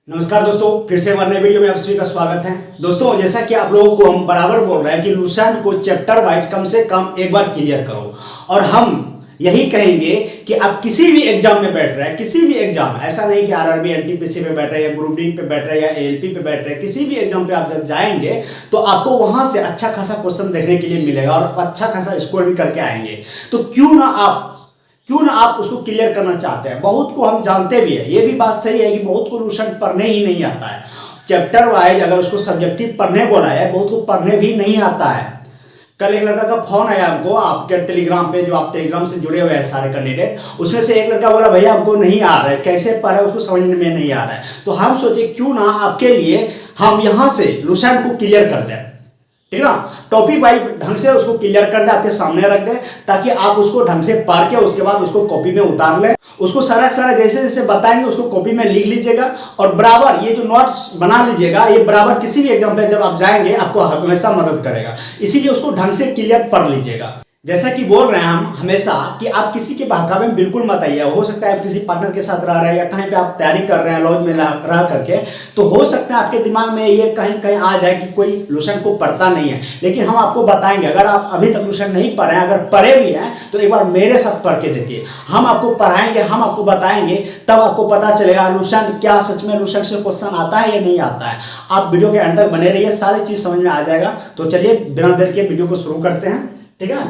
नमस्कार दोस्तों, फिर से हमारे नए वीडियो में आप सभी का स्वागत है। दोस्तों, जैसा कि आप लोगों को हम बराबर बोल रहे हैं कि लुसेंट को चैप्टर वाइज कम से कम एक बार क्लियर करो, और हम यही कहेंगे कि आप किसी भी एग्जाम में बैठ रहे हैं, किसी भी एग्जाम, ऐसा नहीं कि आरआरबी एनटीपीसी पे बैठ रहे हैं या ग्रुप डी पे बैठ रहे हैं या एएलपी पे बैठ रहे हैं, किसी भी एग्जाम पे आप जब जाएंगे तो आपको वहां से अच्छा खासा क्वेश्चन देखने के लिए मिलेगा और अच्छा खासा स्कोर भी करके आएंगे। तो क्यों ना आप उसको क्लियर करना चाहते हैं। बहुत को हम जानते भी है, ये भी बात सही है कि बहुत को लुसेंट पढ़ने ही नहीं आता है। चैप्टर वाइज अगर उसको सब्जेक्टिव पढ़ने बोला है, बहुत को पढ़ने भी नहीं आता है। कल एक लड़का का फोन आया हमको आपके टेलीग्राम पे, जो आप टेलीग्राम से जुड़े हुए हैं सारे कैंडिडेट, उसमें से एक लड़का बोला भैया हमको नहीं आ रहा है, कैसे पढ़े उसको समझने में नहीं आ रहा है। तो हम सोचे क्यों ना आपके लिए हम यहाँ से लुसेंट को क्लियर कर दें, ठीक है ना। टॉपिक वाइज ढंग से उसको क्लियर कर दे, आपके सामने रख दे, ताकि आप उसको ढंग से पढ़ के उसके बाद उसको कॉपी में उतार लें। उसको सारा जैसे जैसे बताएंगे उसको कॉपी में लिख लीजिएगा, और बराबर ये जो नोट्स बना लीजिएगा, ये बराबर किसी भी एग्जाम पे जब आप जाएंगे आपको हमेशा मदद करेगा। इसीलिए उसको ढंग से क्लियर पढ़ लीजिएगा। जैसा कि बोल रहे हैं हम हमेशा कि आप किसी के बहकावे में बिल्कुल मत आइए। हो सकता है आप किसी पार्टनर के साथ रह रहे हैं या कहीं पे आप तैयारी कर रहे हैं लॉज में रह करके, तो हो सकता है आपके दिमाग में ये कहीं कहीं आ जाए कि कोई लुसेंट को पढ़ता नहीं है। लेकिन हम आपको बताएंगे, अगर आप अभी तक लुसेंट नहीं पढ़े हैं, अगर पढ़े भी हैं तो एक बार मेरे साथ पढ़ के देखिए। हम आपको पढ़ाएंगे, हम आपको बताएंगे, तब आपको पता चलेगा लुसेंट क्या सच में लुसेंट से क्वेश्चन आता है या नहीं आता है। आप वीडियो के अंत तक बने रहिए, सारी चीज समझ में आ जाएगा। तो चलिए बिना देर के वीडियो को शुरू करते हैं, ठीक है।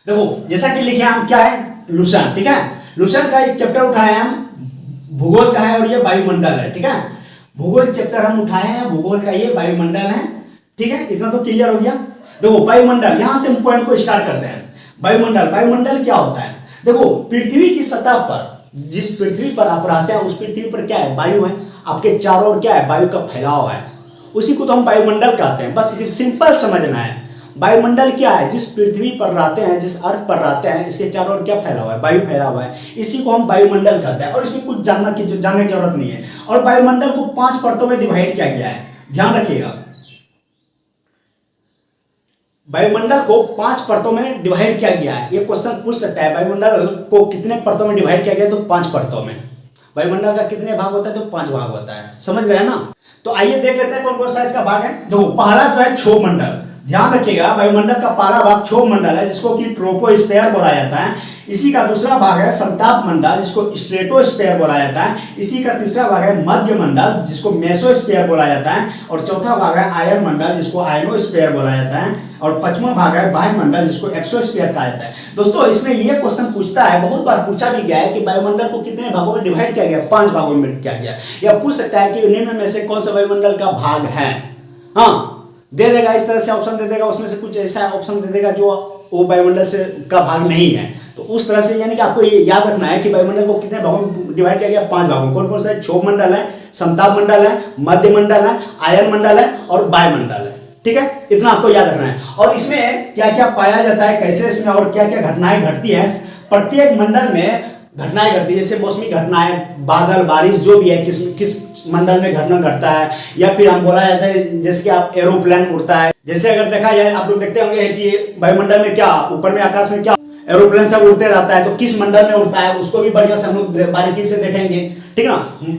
देखो, जैसा कि लिखे हम क्या है लुसेंट, ठीक है। लुसेंट का एक चैप्टर उठाए हम, भूगोल का है और ये वायुमंडल है, ठीक है। भूगोल चैप्टर हम उठाए हैं, भूगोल का ये वायुमंडल है, ठीक है। इतना तो क्लियर हो गया। देखो वायुमंडल, यहां से हम पॉइंट को स्टार्ट करते हैं। वायुमंडल क्या होता है। देखो, पृथ्वी की सतह पर, जिस पृथ्वी पर आप रहते हैं उस पृथ्वी पर क्या है, वायु है। आपके चारों ओर क्या है, वायु का फैलाव है, उसी को तो हम वायुमंडल कहते हैं। बस इसे सिंपल समझना है। वायुमंडल क्या है, जिस पृथ्वी पर रहते हैं, जिस अर्थ पर रहते हैं, इसके चारों ओर क्या फैला हुआ है, वायु फैला हुआ है, इसी को हम वायुमंडल कहते हैं। और इसमें कुछ जानने की जरूरत नहीं है। और वायुमंडल को 5 परतों में डिवाइड किया गया है, ध्यान रखिएगा। वायुमंडल को 5 परतों में डिवाइड किया गया है। ये क्वेश्चन पूछ सकता है, वायुमंडल को कितने परतों में डिवाइड किया गया, तो 5 परतों में। वायुमंडल का कितने भाग होता है, तो 5 भाग होता है, समझ रहे हैं ना। तो आइए देख लेते हैं कौन कौन सा इसका भाग है। देखो, पहला जो है क्षोभ मंडल, ध्यान रखिएगा। वायुमंडल का पहला भाग क्षोभ मंडल है, जिसको कि ट्रोपोस्फीयर बोला जाता है। इसी का दूसरा भाग है समताप मंडल, जिसको स्ट्रेटोस्फीयर बोला जाता है। इसी का तीसरा भाग है मध्य मंडल, जिसको मेसोस्फीयर बोला जाता है। और चौथा भाग है आयन मंडल, जिसको आयनोस्फीयर बोला जाता है। और पांचवा भाग है वायुमंडल, जिसको एक्सोस्फीयर कहा जाता है। दोस्तों, इसमें यह क्वेश्चन पूछता है, बहुत बार पूछा भी गया है कि वायुमंडल को कितने भागों में डिवाइड किया गया, 5 भागों में किया गया। या पूछ सकता है कि निम्न में से कौन सा वायुमंडल का भाग है। हाँ, दे देगा, इस तरह से ऑप्शन दे देगा, उसमें से कुछ ऐसा ऑप्शन दे देगा जो वो वायुमंडल से का भाग नहीं है। तो उस तरह से यानी कि आपको ये याद रखना है कि वायुमंडल को कितने भागों में डिवाइड किया गया, 5 भागों में। कौन कौन सा है, क्षोभ मंडल है, समताप मंडल है, मध्य मंडल है, आयन मंडल है और वायुमंडल है, ठीक है। इतना आपको याद रखना है। और इसमें क्या क्या पाया जाता है, कैसे इसमें और क्या क्या घटनाएं घटती हैं, प्रत्येक मंडल में घटनाएं घटती है। जैसे मौसमी घटनाएं, बादल, बारिश, जो भी है, किस मंडल में घटना घटता है। या फिर हम बोला जाता है जैसे कि आप एरोप्लेन उड़ता है, जैसे अगर देखा जाए, आप लोग देखते होंगे कि वायुमंडल में क्या, ऊपर में आकाश में क्या एरोप्लेन सब उड़ते रहता है, तो किस मंडल में उड़ता है उसको भी बढ़िया से हम लोग बारीकी से देखेंगे, ठीक है ना।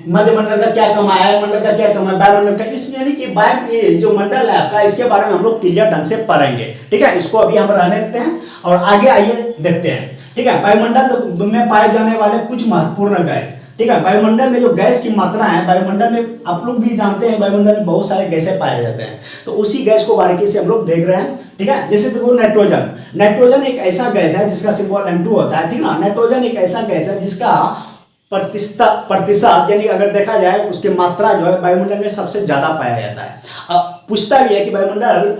मध्य मंडल का क्या कम है, आयन मंडल का क्या कम है, वायुमंडल का, इस यानी कि वायु जो मंडल है आपका, इसके बारे में हम लोग क्लियर ढंग से पढ़ेंगे, ठीक है। इसको अभी हम रहने देते हैं और आगे आइए देखते हैं, ठीक है। वायुमंडल में पाए जाने वाले कुछ महत्वपूर्ण गैस, ठीक है। वायुमंडल में जो गैस की मात्रा है, वायुमंडल में आप लोग भी जानते हैं वायुमंडल में बहुत सारे गैसें पाए जाते हैं, तो उसी गैस को बारीकी से हम लोग देख रहे हैं, ठीक है। जैसे देखो नाइट्रोजन, नाइट्रोजन एक ऐसा गैस है जिसका सिंबल N2 होता है, ठीक ना। नाइट्रोजन एक ऐसा गैस है जिसका प्रतिशत यानी अगर देखा जाए उसकी मात्रा जो है वायुमंडल में सबसे ज्यादा पाया जाता है। अब पूछता भी है कि वायुमंडल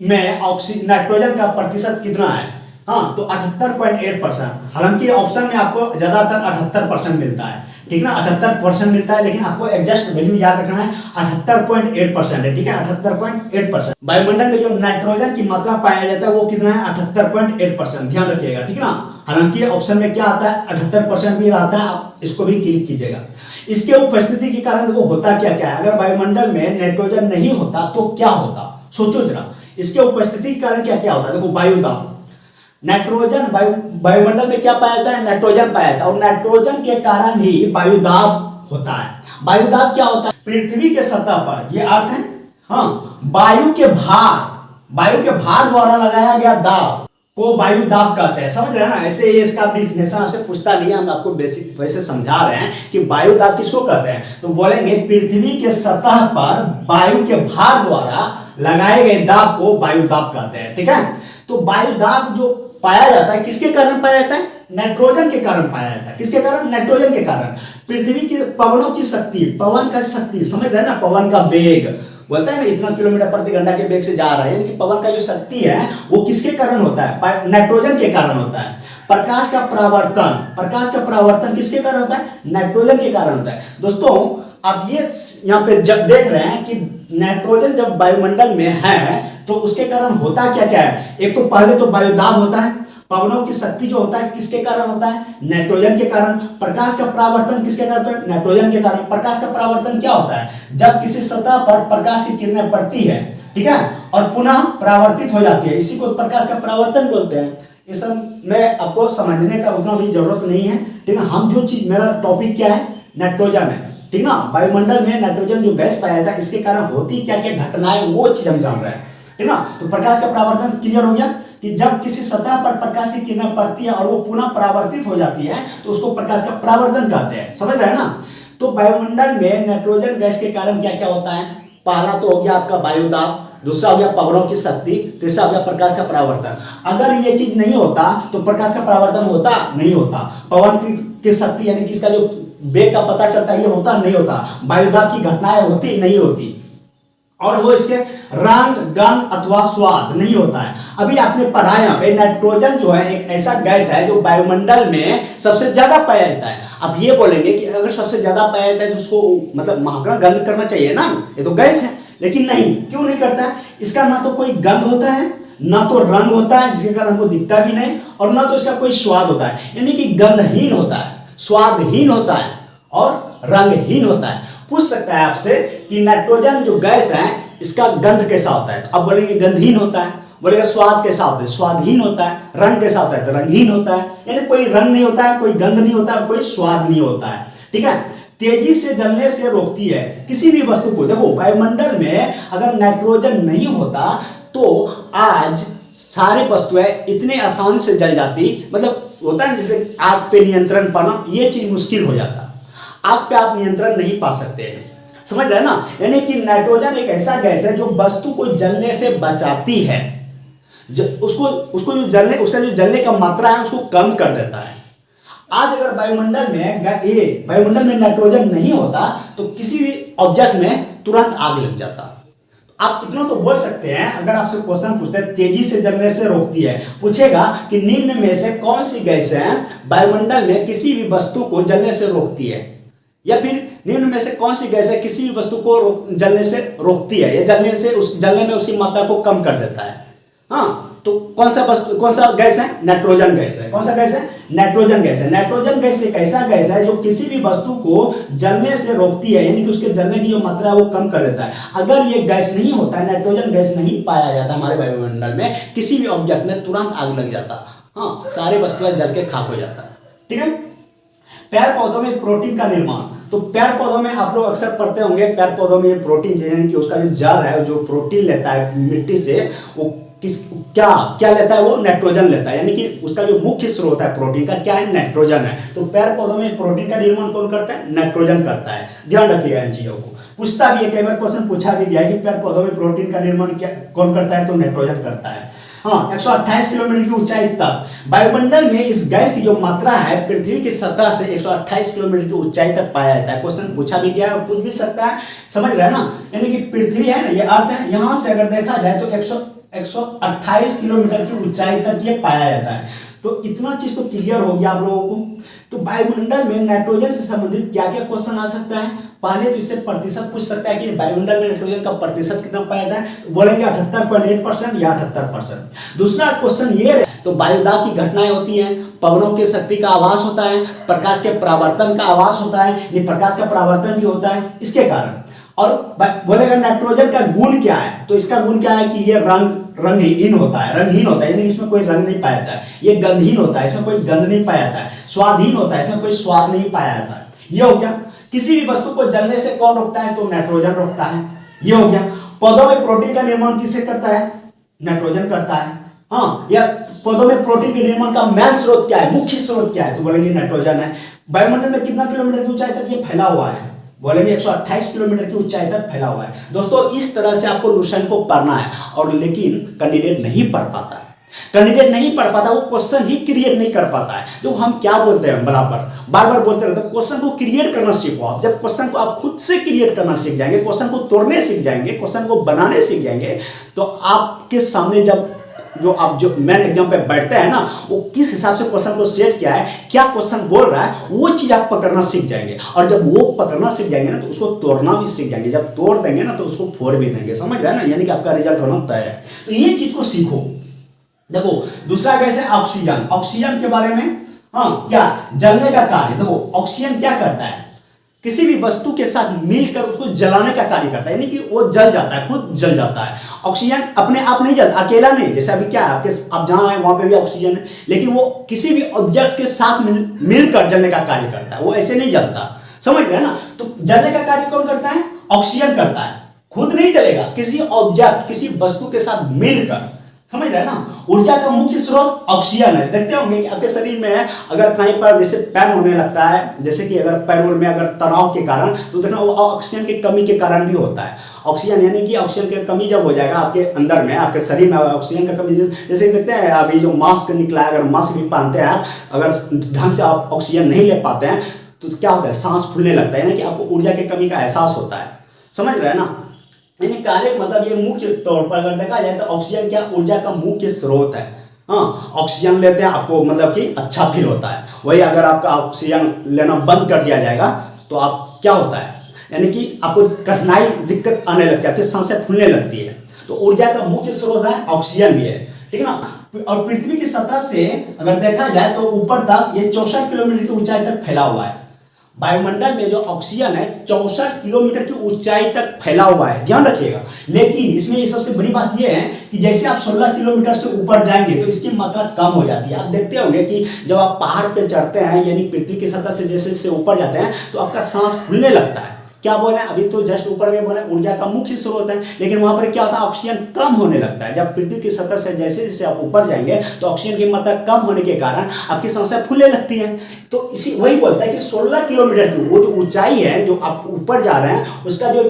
में नाइट्रोजन का प्रतिशत कितना है। हाँ, तो 78.8%। हालांकि ऑप्शन में आपको ज्यादातर 78% मिलता है, ठीक ना, 78% मिलता है, लेकिन आपको एग्जैक्ट वैल्यू याद रखना है, 78.8% है, ठीक है, 78.8%। वायुमंडल में जो नाइट्रोजन की मात्रा पाया जाता है वो कितना है, 78.8%, ध्यान रखिएगा, ठीक ना। हालांकि ऑप्शन में क्या आता है, 78% भी रहता है, आप इसको भी क्लिक कीजिएगा। इसके उपस्थिति के कारण वो होता क्या क्या है, अगर वायुमंडल में नाइट्रोजन नहीं होता तो क्या होता, सोचो जरा। इसके उपस्थिति के कारण क्या क्या होता है। देखो, वायुदाब, नाइट्रोजन वायुमंडल में क्या पाया जाता है, नाइट्रोजन पाया जाता है, और नाइट्रोजन के कारण ही वायुदाब होता है। वायुदाब क्या होता है? पृथ्वी के सतह पर, ये अर्थ है, हाँ, वायु के भार द्वारा लगाया गया दाब को वायु दाब कहते हैं। समझ रहे हैं ना? ऐसे ये इसका डेफिनेशन आपसे पूछता नहीं है, हम आपको बेसिक वैसे समझा रहे हैं कि वायु दाब किसको कहते हैं। तो बोलेंगे पृथ्वी के सतह पर वायु के भार द्वारा लगाए गए दाब को वायु दाब कहते हैं। ठीक है, तो वायु दाब जो पाया जाता है किसके कारण पाया जाता है? नाइट्रोजन के कारण पाया जाता है। किसके कारण? नाइट्रोजन के कारण। पृथ्वी के पवनों की शक्ति, पवन का शक्ति, समझ रहे हैं ना? पवन का वेग बोलता है ना, इतना किलोमीटर प्रति घंटा के वेग से जा रहा है, यानी कि पवन का जो शक्ति है वो किसके कारण होता है? नाइट्रोजन के कारण होता है। प्रकाश का परावर्तन किसके कारण होता है? नाइट्रोजन के कारण होता है। दोस्तों आप ये यहाँ पे जब देख रहे हैं कि नाइट्रोजन जब वायुमंडल में है तो उसके कारण होता क्या क्या है? एक तो पहले तो वायुदाब होता है, पवनों की शक्ति जो होता है किसके कारण होता है? नाइट्रोजन के कारण। प्रकाश का परावर्तन किसके कारण होता है? नाइट्रोजन के कारण। प्रकाश का परावर्तन क्या होता है? जब किसी सतह पर प्रकाश की किरणें पड़ती है, ठीक है, और पुनः परावर्तित हो जाती है, इसी को प्रकाश का परावर्तन बोलते हैं। ये सब में आपको समझने का उतना भी जरूरत नहीं है, ठीक है। हम जो चीज, मेरा टॉपिक क्या है? नाइट्रोजन है, ठीक ना। वायुमंडल में नाइट्रोजन जो गैस पाया जाता है इसके कारण होती क्या क्या घटनाएं, वो चीज हम जान रहे हैं, ठीक ना। तो प्रकाश का परावर्तन क्लियर हो गया कि जब किसी सतह पर प्रकाश की किरणें पड़ती है और वो पुनः परावर्तित हो जाती है तो उसको प्रकाश का परावर्तन कहते हैं। समझ रहे हैं ना? तो वायुमंडल में नाइट्रोजन गैस के कारण क्या क्या होता है? पहला तो हो गया आपका वायुदाब, दूसरा हो गया पवनों की शक्ति, तीसरा हो गया प्रकाश का परावर्तन। अगर ये चीज नहीं होता तो प्रकाश का परावर्तन होता नहीं होता, पवन की शक्ति यानी कि इसका जो वेग का पता चलता है ये होता नहीं होता, वायुदाब की घटनाएं होती नहीं होती, और वो इसके रंग, गंध अथवा स्वाद नहीं होता है। अभी आपने पढ़ा यहाँ पे नाइट्रोजन जो है एक ऐसा गैस है जो वायुमंडल में सबसे ज्यादा पाया जाता है। अब ये बोलेंगे कि अगर सबसे ज्यादा पाया जाता है तो उसको मतलब महकना, गंध करना चाहिए ना, ये तो गैस है। लेकिन नहीं, क्यों नहीं करता है? इसका ना तो कोई गंध होता है, ना तो रंग होता है जिसके कारण हमको दिखता भी नहीं, और ना तो इसका कोई स्वाद होता है, यानी कि गंधहीन होता है, स्वादहीन होता है और रंगहीन होता है। पूछ सकता है आपसे कि नाइट्रोजन जो गैस है इसका गंध कैसा होता है? तो अब बोलेंगे गंधहीन होता है, बोलेगा स्वाद कैसा होता है? स्वादहीन होता है। रंग कैसा होता है? तो रंगहीन होता है, यानी कोई रंग नहीं होता है, कोई गंध नहीं होता है, कोई स्वाद नहीं होता है, ठीक है। तेजी से जलने से रोकती है किसी भी वस्तु को। देखो वायुमंडल में अगर नाइट्रोजन नहीं होता तो आज सारी वस्तुएं इतने आसान से जल जाती, मतलब होता है जैसे आग पे नियंत्रण पाना, ये चीज मुश्किल हो जाता। आग पे आप नियंत्रण नहीं पा सकते हैं, समझ रहे हैं ना। यानी कि नाइट्रोजन एक ऐसा गैस है जो वस्तु को जलने से बचाती है, उसको जो जलने, उसका जो जलने का मात्रा है उसको कम कर देता है। आज अगर वायुमंडल में नाइट्रोजन नहीं होता तो किसी भी ऑब्जेक्ट में तुरंत आग लग जाता। आप इतना तो बोल सकते हैं, अगर आपसे क्वेश्चन पूछते हैं तेजी से जलने से रोकती है, पूछेगा कि निम्न में से कौन सी गैस है वायुमंडल में किसी भी वस्तु को जलने से रोकती है, या फिर निम्न में से कौन सी गैस है किसी भी वस्तु को जलने से रोकती है, या जलने में उसकी मात्रा को कम कर देता है। हाँ, तो कौन सा गैस है? नाइट्रोजन गैस है। कौन सा गैस है? नाइट्रोजन गैस है। नाइट्रोजन गैस एक ऐसा गैस है जो किसी भी वस्तु को जलने से रोकती है, यानी कि उसके जलने की जो मात्रा है वो कम कर देता है। अगर ये गैस नहीं होता है, नाइट्रोजन गैस नहीं पाया जाता हमारे वायुमंडल में, किसी भी ऑब्जेक्ट में तुरंत आग लग जाता। हाँ, सारी वस्तुएं जल के खाक हो जाता, ठीक है। पेड़ पौधों में प्रोटीन का निर्माण, तो पेड़ पौधों में आप लोग अक्सर पढ़ते होंगे, पेड़ पौधों में प्रोटीन यानी कि उसका जो जड़ है जो प्रोटीन लेता है मिट्टी से, वो क्या लेता है? वो नाइट्रोजन लेता है, यानी कि उसका जो मुख्य स्रोत है प्रोटीन का क्या है? नाइट्रोजन है। तो पेड़ पौधों में प्रोटीन का निर्माण कौन करता है? नाइट्रोजन करता है। ध्यान रखिएगा इन चीजों को, पूछता भी है, कई बार क्वेश्चन पूछा भी गया कि पेड़ पौधों में प्रोटीन का निर्माण कौन करता है? तो नाइट्रोजन करता है। हाँ, 128 किलोमीटर की ऊंचाई तक वायुमंडल में इस गैस की जो मात्रा है पृथ्वी की सतह से 128 किलोमीटर की ऊंचाई तक पाया जाता है। क्वेश्चन पूछा भी गया और पूछ भी सकता है, समझ रहे हैं ना। यानी कि पृथ्वी है ना, ये अर्थ है, यहां से अगर देखा जाए तो 128 किलोमीटर की ऊंचाई तक ये पाया जाता है। तो इतना चीज तो क्लियर हो गया आप लोगों को। तो वायुमंडल में नाइट्रोजन से संबंधित क्या क्या क्वेश्चन आ सकता है? पहले तो इससे प्रतिशत पूछ सकता है कि वायुमंडल में नाइट्रोजन का प्रतिशत कितना पाया जाता है, तो बोलेंगे 78.8% या 78%। दूसरा क्वेश्चन ये है, तो वायुदाब की घटनाएं होती हैं, पवनों की शक्ति का आवास होता है, प्रकाश के परावर्तन का आवास होता है, ये प्रकाश का परावर्तन भी होता है इसके कारण। और बोलेगा नाइट्रोजन का गुण क्या है? तो इसका गुण क्या है कि ये रंगहीन होता है, यानी इसमें कोई रंग नहीं पाया जाता है। ये गंधहीन होता है, इसमें कोई गंध नहीं पाया जाता है। स्वादहीन होता है, इसमें कोई स्वाद नहीं पाया जाता है। ये हो गया। किसी भी वस्तु को जलने से कौन रोकता है? तो नाइट्रोजन रोकता है। ये हो गया। पौधों में प्रोटीन का निर्माण किससे करता है? नाइट्रोजन करता है। हाँ, या पौधों में प्रोटीन के निर्माण का मेन स्रोत क्या है, मुख्य स्रोत क्या है? तो बोलेंगे नाइट्रोजन है। वायुमंडल में कितना किलोमीटर की ऊंचाई तक ये फैला हुआ है? बोलेंगे 128 किलोमीटर की ऊंचाई तक फैला हुआ है। दोस्तों, इस तरह से आपको लुसेंट को पढ़ना है, और लेकिन कैंडिडेट नहीं पढ़ पाता है। कैंडिडेट नहीं पढ़ पाता, वो क्वेश्चन ही क्रिएट नहीं कर पाता है। तो हम क्या बोलते हैं, बराबर बार बार बोलते रहते हैं, क्वेश्चन को क्रिएट करना सीखो। आप जब क्वेश्चन को आप खुद से क्रिएट करना सीख जाएंगे, क्वेश्चन को तोड़ने सीख जाएंगे, क्वेश्चन को बनाने सीख जाएंगे, तो आपके सामने जब जो मेन एग्जाम पे बैठते हैं ना, वो किस हिसाब से क्वेश्चन को सेट किया है, क्या क्वेश्चन बोल रहा है, वो चीज आप पकड़ना सीख जाएंगे। और जब वो पकड़ना सीख जाएंगे ना, तो उसको तोड़ना भी सीख जाएंगे। जब तोड़ देंगे ना, तो उसको फोड़ भी देंगे। समझ रहे हैं ना? यानी कि आपका रिजल्ट होना तय है। तो ये चीज को सीखो। देखो, दूसरा गैस है ऑक्सीजन। ऑक्सीजन के बारे में, हाँ, क्या जलने का कार्य। देखो, ऑक्सीजन क्या करता है? किसी भी वस्तु के साथ मिलकर उसको जलाने का कार्य करता है, यानी कि वो जल जाता है, खुद जल जाता है। ऑक्सीजन अपने आप नहीं जलता, अकेला नहीं। जैसे अभी क्या है, आप जहां हैं वहां पे भी ऑक्सीजन है, लेकिन वो किसी भी ऑब्जेक्ट के साथ मिलकर जलने का कार्य करता है, वो ऐसे नहीं जलता। समझ रहे हैं ना? तो जलने का कार्य कौन करता है? ऑक्सीजन करता है। खुद नहीं जलेगा, किसी ऑब्जेक्ट, किसी वस्तु के साथ मिलकर। समझ रहे हैं ना? ऊर्जा का मुख्य स्रोत ऑक्सीजन है। देखते होंगे कि आपके शरीर में अगर कहीं पर जैसे पेन होने लगता है, जैसे कि अगर पैरों में अगर तनाव के कारण, तो देखना वो ऑक्सीजन की कमी के कारण भी होता है। ऑक्सीजन यानी कि ऑक्सीजन की कमी जब हो जाएगा आपके अंदर में, आपके शरीर में ऑक्सीजन का कमी, जैसे देखते हैं अभी जो मास्क निकला है, अगर मास्क भी पहनते हैं आप, अगर ढंग से आप ऑक्सीजन नहीं ले पाते हैं, तो क्या होता है? सांस फूलने लगता है, यानी कि आपको ऊर्जा की कमी का एहसास होता है। समझ रहे हैं ना? यानी कार्य मतलब ये मुख्य तौर पर अगर देखा जाए तो ऑक्सीजन क्या ऊर्जा का मुख्य स्रोत है। हाँ, ऑक्सीजन लेते हैं आपको मतलब कि अच्छा फील होता है। वही अगर आपका ऑक्सीजन लेना बंद कर दिया जाएगा, तो आप क्या होता है, यानी कि आपको कठिनाई, दिक्कत आने लगती है, आपकी सांसें फूलने लगती है। तो ऊर्जा का मुख्य स्रोत है, ऑक्सीजन भी है। ठीक है ना? और पृथ्वी की सतह से अगर देखा जाए तो ऊपर तक ये 64 किलोमीटर की ऊंचाई तक फैला हुआ है। वायुमंडल में जो ऑक्सीजन है 64 किलोमीटर की ऊंचाई तक फैला हुआ है, ध्यान रखिएगा। लेकिन इसमें ये सबसे बड़ी बात ये है कि जैसे आप 16 किलोमीटर से ऊपर जाएंगे तो इसकी मात्रा कम हो जाती है। आप देखते होंगे कि जब आप पहाड़ पे चढ़ते हैं, यानी पृथ्वी की सतह से जैसे जैसे ऊपर जाते हैं, तो आपका सांस फूलने लगता है। क्या बोले, अभी तो जस्ट ऊपर में बोले ऊर्जा का मुख्य स्रोत है, लेकिन वहां पर क्या होता है, ऑक्सीजन कम होने लगता है। जब पृथ्वी की सतह से जैसे जैसे आप ऊपर जाएंगे तो ऑक्सीजन की मात्रा कम होने के कारण आपकी सांसें फूलने लगती हैं। तो इसी वही बोलता है कि 16 किलोमीटर की वो जो ऊंचाई है, जो आप ऊपर जा रहे हैं, उसका जो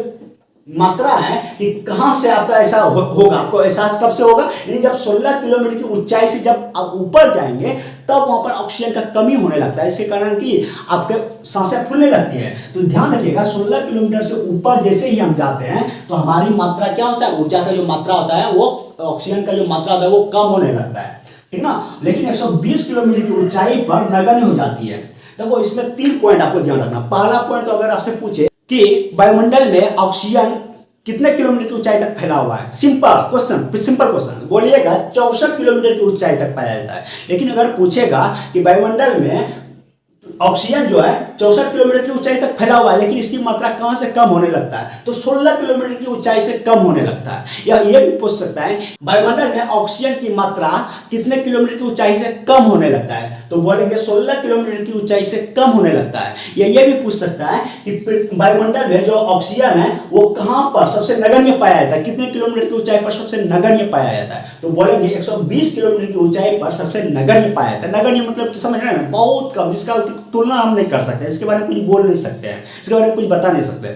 मात्रा है कि कहां से आपका ऐसा होगा, आपको एहसास कब से होगा, यानी जब 16 किलोमीटर की ऊंचाई से जब आप ऊपर जाएंगे, तब वहां पर ऑक्सीजन का कमी होने लगता है। इसके कारण कि आपके सांसें फूलने लगती है। तो ध्यान रखिएगा, 16 किलोमीटर से ऊपर जैसे ही हम जाते हैं तो हमारी मात्रा क्या होता है, ऊर्जा का जो मात्रा होता है, वो ऑक्सीजन का जो मात्रा होता है वो कम होने लगता है। ठीक ना? लेकिन 120 किलोमीटर की ऊंचाई पर नगण्य हो जाती है। देखो, इसमें 3 पॉइंट आपको ध्यान रखना। पहला पॉइंट, तो अगर आपसे पूछे कि वायुमंडल में ऑक्सीजन कितने किलोमीटर की ऊंचाई तक फैला हुआ है, सिंपल क्वेश्चन बोलिएगा 64 किलोमीटर की ऊंचाई तक पाया जाता है। लेकिन अगर पूछेगा कि वायुमंडल में ऑक्सीजन जो है 64 किलोमीटर की ऊंचाई तक फैला हुआ है, लेकिन इसकी मात्रा कहां से कम होने लगता है, तो 16 किलोमीटर की ऊंचाई से कम होने लगता है। या ये भी पूछ सकता है वायुमंडल में ऑक्सीजन की मात्रा कितने किलोमीटर की ऊंचाई से कम होने लगता है, तो बोलेंगे 16 किलोमीटर की ऊंचाई से कम होने लगता है। या ये भी पूछ सकता है कि वायुमंडल में जो ऑक्सीजन है वो कहां पर सबसे नगण्य पाया जाता है, कितने किलोमीटर की ऊंचाई पर सबसे नगण्य पाया जाता है, तो बोलेंगे 120 किलोमीटर की ऊंचाई पर सबसे नगण्य पाया जाता है। नगण्य मतलब समझ रहे हैं ना, बहुत कम, जिसका तुलना हम नहीं कर सकते, इसके बारे में कुछ बोल नहीं सकते हैं, इसके बारे में कुछ बता नहीं सकते।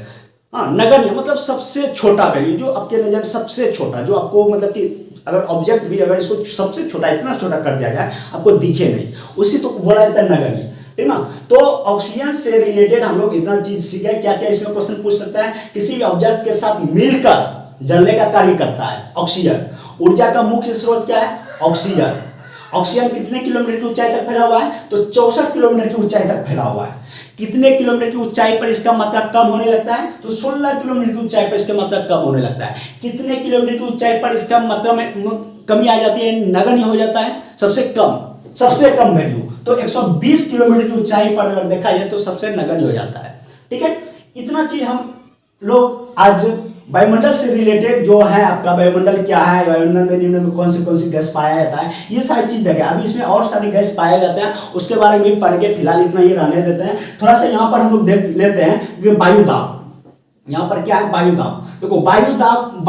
हाँ, नगण्य मतलब सबसे छोटा वैल्यू, जो आपके नजर सबसे छोटा, जो आपको मतलब कि अगर ऑब्जेक्ट भी अगर इसको सबसे छोटा, इतना छोटा कर दिया जाए आपको दिखे नहीं, उसी तो बोला जाता है नगण्य। ठीक ना? तो ऑक्सीजन से रिलेटेड हम लोग इतना चीज सीखे। क्या क्या इसमें क्वेश्चन पूछ सकता है, किसी भी ऑब्जेक्ट के साथ मिलकर जलने का कार्य करता है ऑक्सीजन। ऊर्जा का मुख्य स्रोत क्या है, ऑक्सीजन। ऑक्सीजन कितने किलोमीटर की ऊंचाई तक फैला हुआ है, तो 64 किलोमीटर की ऊंचाई तक फैला हुआ है। कितने किलोमीटर की ऊंचाई पर इसका मात्रा कम होने लगता है, तो 16 किलोमीटर की ऊंचाई पर इसका मात्रा कम होने लगता है। कितने किलोमीटर की ऊंचाई पर इसका मात्रा में कमी आ जाती है, नगण्य हो जाता है, सबसे कम वैल्यू, तो 120 किलोमीटर की ऊंचाई पर अगर देखा जाए तो सबसे नगण्य हो जाता है। ठीक है? इतना चीज हम लोग आज वायुमंडल से रिलेटेड जो है आपका, वायुमंडल क्या है, वायुमंडल में निम्न में कौन सी गैस पाया जाता है, ये सारी चीज देखें। अभी इसमें और सारी गैस पाए जाते हैं, उसके बारे में भी पढ़ के फिलहाल इतना ही रहने देते हैं। थोड़ा सा यहाँ पर हम लोग देख लेते हैं कि वायुदाब, यहाँ पर क्या है वायुदाब। देखो वायुदाब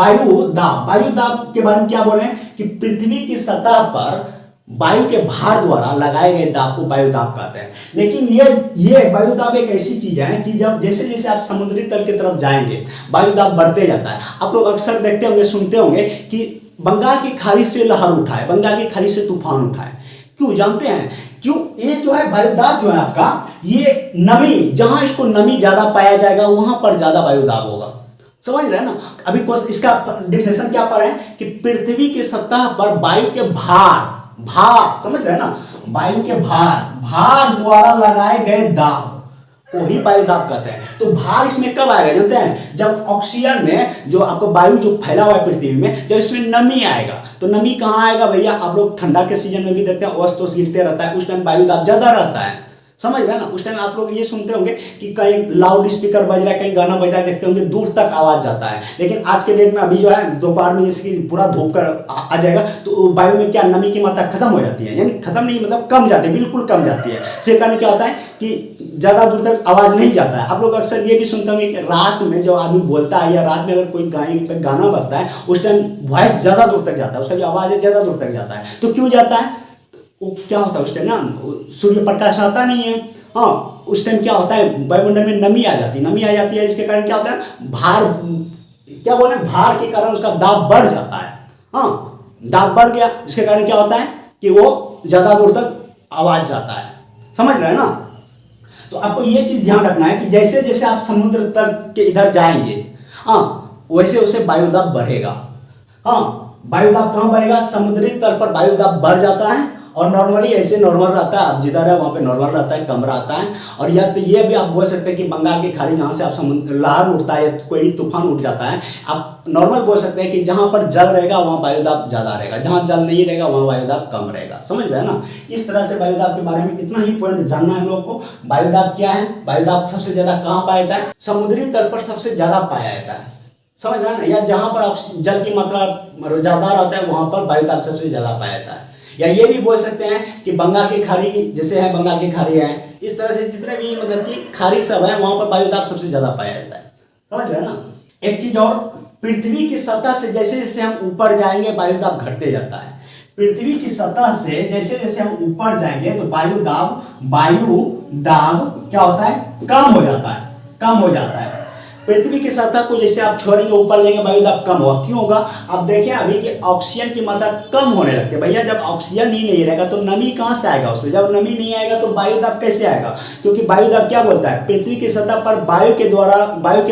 के बारे में क्या बोले कि पृथ्वी की सतह पर वायु के भार द्वारा लगाए गए दाब को वायुदाब कहते हैं। लेकिन ये वायुदाब एक ऐसी चीज है कि जब जैसे जैसे आप समुद्री तल की तरफ जाएंगे वायुदाब बढ़ते जाता है। आप लोग अक्सर देखते होंगे, सुनते होंगे कि बंगाल की खाड़ी से लहर उठाए, बंगाल की खाड़ी से तूफान उठाए। क्यों जानते हैं? क्यों? ये जो है वायुदाब जो है आपका, ये नमी, जहां इसको नमी ज्यादा पाया जाएगा वहां पर ज्यादा वायुदाब होगा। समझ रहे हैं ना? अभी इसका डिफिनेशन क्या पर है कि पृथ्वी की सतह पर वायु के भार समझ रहे हैं ना, वायु के भार द्वारा लगाए गए दाब को ही वायुदाब कहते हैं। तो भार इसमें कब आएगा जानते हैं? जब ऑक्सीजन में जो आपको वायु जो फैला हुआ है पृथ्वी में, जब इसमें नमी आएगा। तो नमी कहाँ आएगा भैया? आप लोग ठंडा के सीजन में भी देखते हैं ओस तो गिरते रहता है, उस टाइम वायुदाब ज्यादा रहता है। समझ रहे हैं ना? उस टाइम आप लोग ये सुनते होंगे कि कहीं लाउड स्पीकर बज रहा है, कहीं गाना बज रहा है, देखते होंगे दूर तक आवाज जाता है। लेकिन आज के डेट में अभी जो है दोपहर में जैसे कि पूरा धूप कर आ जाएगा तो वायु में क्या नमी की मात्रा खत्म हो जाती है, यानी खत्म नहीं मतलब कम जाती है, बिल्कुल कम जाती है। इसके कारण क्या होता है कि ज्यादा दूर तक आवाज नहीं जाता है। आप लोग अक्सर ये भी सुनते होंगे कि रात में जब आदमी बोलता है या रात में अगर कोई गाना बजता है उस टाइम वॉइस ज्यादा दूर तक जाता है, उसका जो आवाज है ज्यादा दूर तक जाता है। तो क्यों जाता है? वो क्या होता है उस टाइम ना, सूर्य प्रकाश आता नहीं है। हाँ, उस टाइम क्या होता है वायुमंडल में नमी आ जाती है, इसके कारण क्या होता है भार, क्या बोले, भार के कारण उसका दाब बढ़ जाता है। हाँ, दाब बढ़ गया, इसके कारण क्या होता है कि वो ज्यादा दूर तक आवाज जाता है। समझ रहे हैं ना? तो आपको ये चीज ध्यान रखना है कि जैसे जैसे आप समुद्र तल के इधर जाएंगे, हाँ, वैसे वैसे वायुदाब बढ़ेगा। हाँ, वायुदाब कहाँ बढ़ेगा? समुद्री तल पर वायुदाब बढ़ जाता है और नॉर्मली ऐसे नॉर्मल रहता है, आप जिधर है वहाँ पे नॉर्मल रहता है, कम रहता है। और या तो ये भी आप बोल सकते हैं कि बंगाल की खाड़ी जहाँ से आप लहर उठता है या कोई तूफान उठ जाता है, आप नॉर्मल बोल सकते हैं कि जहाँ पर जल रहेगा वहाँ वायुदाब ज़्यादा रहेगा, जहाँ जल नहीं रहेगा वहाँ वायुदाब कम रहेगा। समझ रहे हैं ना? इस तरह से वायुदाब के बारे में इतना ही पॉइंट जानना है हम लोग को। वायुदाब क्या है? वायुदाब सबसे ज़्यादा कहाँ पाया जाता है? समुद्री तल पर सबसे ज़्यादा पाया जाता है। समझ रहे हैं ना? या जहाँ पर जल की मात्रा ज़्यादा रहता है वहाँ पर वायुदाब सबसे ज़्यादा पाया जाता है। या ये भी बोल सकते हैं कि बंगाल की खाड़ी जैसे है, बंगाल की खाड़ी है, इस तरह से जितने भी मतलब कि खाड़ी सब है वहां पर वायुदाब सबसे ज्यादा पाया जाता है। समझ रहे हैं ना? एक चीज और, पृथ्वी की सतह से जैसे जैसे हम ऊपर जाएंगे वायुदाब घटते जाता है। पृथ्वी की सतह से जैसे जैसे हम ऊपर जाएंगे तो वायुदाब क्या होता है? कम हो जाता है। पृथ्वी की सतह को जैसे आप छोड़ेंगे ऊपर जाएंगे वायुदाब कम होगा। क्यों होगा? आप देखें अभी कि ऑक्सीजन की मात्रा कम होने लगती है। भैया जब ऑक्सीजन ही नहीं रहेगा तो नमी कहाँ से आएगा उसमें? जब नमी नहीं आएगा तो वायुदाब कैसे आएगा? क्योंकि वायुदाब क्या बोलता है? पृथ्वी की सतह पर वायु के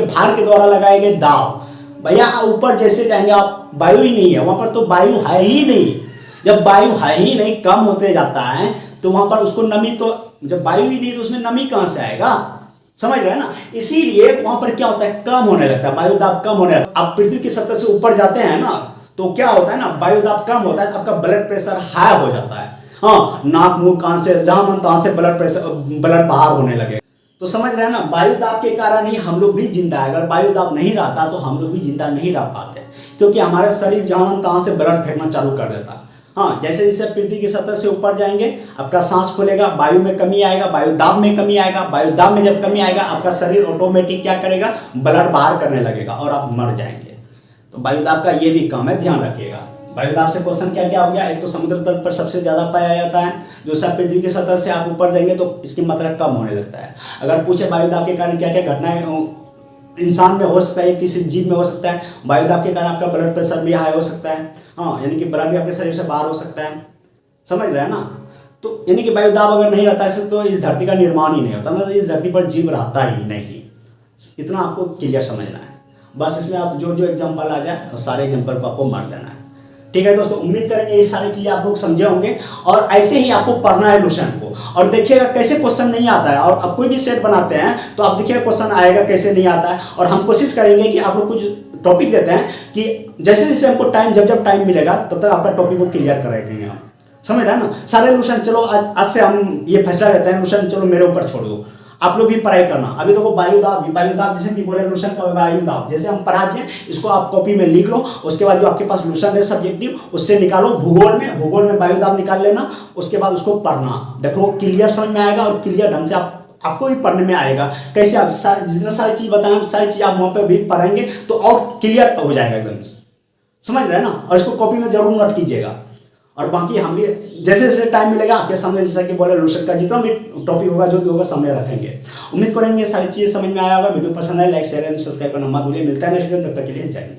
भार के द्वारा लगाए गए दाब। भैया ऊपर जैसे जाएंगे आप, वायु ही नहीं है वहां पर, तो वायु है ही नहीं। जब वायु है ही नहीं, कम होते जाता है तो वहां पर उसको नमी, तो जब वायु ही नहीं तो उसमें नमी कहां से आएगा? समझ रहे हैं ना? इसीलिए वहां पर क्या होता है? कम होने लगता है, वायुदाब कम होने लगता है। आप पृथ्वी की सतह से ऊपर जाते हैं ना तो क्या होता है ना, वायुदाब कम होता है, आपका ब्लड प्रेशर हाई हो जाता है। हाँ, नाक मुंह कान से जहां मन तहां से ब्लड बाहर होने लगे। तो समझ रहे हैं ना? वायुदाब के कारण ही हम लोग भी जिंदा है। अगर वायुदाब नहीं रहता तो हम लोग भी जिंदा नहीं रह पाते, क्योंकि हमारा शरीर जहां मन तहां से ब्लड फेंकना चालू कर देता है। हाँ, जैसे जैसे पृथ्वी की सतह से ऊपर जाएंगे आपका सांस खुलेगा, वायु में कमी आएगा, वायुदाब में कमी आएगा। वायुदाब में जब कमी आएगा आपका शरीर ऑटोमेटिक क्या करेगा? ब्लड बाहर करने लगेगा और आप मर जाएंगे। तो वायुदाब का ये भी काम है, ध्यान रखिएगा। वायुदाब से क्वेश्चन क्या क्या हो गया? एक तो समुद्र तल पर सबसे ज्यादा पाया जाता है। दूसरा, पृथ्वी की सतह से आप ऊपर जाएंगे तो इसकी मात्रा कम होने लगता है। अगर पूछे वायुदाब के कारण क्या क्या घटनाएं इंसान में हो सकता है, किसी जीव में हो सकता है, वायुदाब के कारण आपका ब्लड प्रेशर भी हाई हो सकता है। हाँ, यानी कि ब्लड भी आपके शरीर से बाहर हो सकता है। समझ रहे हैं ना? तो यानी कि वायुदाब अगर नहीं रहता है तो इस धरती का निर्माण ही नहीं होता, मतलब इस धरती पर जीव रहता ही नहीं। इतना आपको क्लियर समझना है। बस इसमें आप जो जो एग्जाम्पल आ जाए सारे एग्जाम्पल को आपको मार देना है। ठीक है दोस्तों, उम्मीद करेंगे ये सारी चीजें आप लोग समझे होंगे और ऐसे ही आपको पढ़ना है लुसेंट को। और देखिएगा कैसे क्वेश्चन नहीं आता है, और अब कोई भी सेट बनाते हैं तो आप देखिएगा क्वेश्चन आएगा कैसे नहीं आता है। और हम कोशिश करेंगे कि आप लोग कुछ टॉपिक देते हैं कि जैसे जैसे हमको टाइम, जब टाइम मिलेगा तब तक आपका टॉपिक को क्लियर कराएंगे हम। समझ रहे हैं ना? सारे लुसेंट चलो आज से हम ये फैसला लेते हैं, लुसेंट चलो मेरे ऊपर छोड़ दो, आप लोग भी पढ़ाई करना। अभी देखो वायुदाब जैसे कि बोले लूसेंट का वायुदाब, जैसे हम पढ़ा दिए, इसको आप कॉपी में लिख लो। उसके बाद जो आपके पास लूसेंट है सब्जेक्टिव, उससे निकालो भूगोल में वायुदाब निकाल लेना। उसके बाद उसको पढ़ना, देखो क्लियर समझ में आएगा और क्लियर ढंग से आपको भी पढ़ने में आएगा। कैसे आप जितना सारी चीज बताएं, हम सारी चीज आप वहाँ पे भी पढ़ेंगे तो और क्लियर हो जाएगा एकदम, समझ रहे हैं ना। और इसको कॉपी में जरूर नोट कीजिएगा। और बाकी हम भी जैसे जैसे टाइम मिलेगा आपके सामने, जैसा कि बोले लूसेंट का जितना भी टॉपिक होगा, जो भी होगा, सामने रखेंगे। उम्मीद करेंगे सारी चीजें समझ में आया होगा। वीडियो पसंद आए लाइक शेयर एंड सब्सक्राइब करना मत भूलिए। मिलता है नेक्स्ट वीडियो, तब तक के लिए जय हिंद।